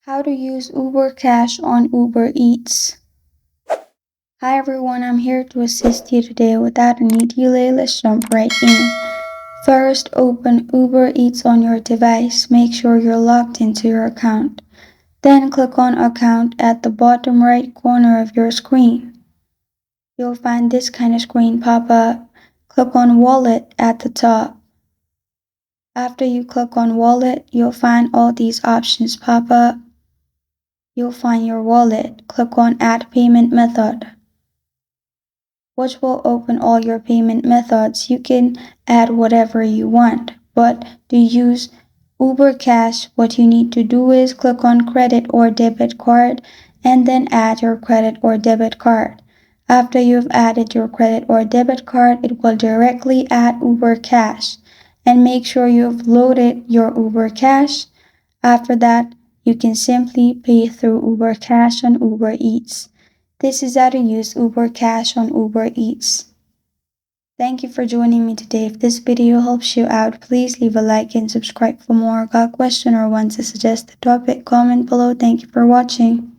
How to use Uber Cash on Uber Eats. Hi everyone, I'm here to assist you today. Without any delay, let's jump right in. First, open Uber Eats on your device. Make sure you're logged into your account. Then click on Account at the bottom right corner of your screen. You'll find this kind of screen pop up. Click on Wallet at the top. After you click on Wallet, you'll find all these options pop up. You'll find your wallet. Click on Add Payment Method, which will open all your payment methods. You can add whatever you want, but to use Uber Cash, what you need to do is click on Credit or Debit Card and then add your credit or debit card. After you've added your credit or debit card, it will directly add Uber Cash. And make sure you've loaded your Uber Cash. After that, you can simply pay through Uber Cash on Uber Eats. This is how to use Uber Cash on Uber Eats. Thank you for joining me today. If this video helps you out, please leave a like and subscribe for more. Got a question or want to suggest a topic? Comment below. Thank you for watching.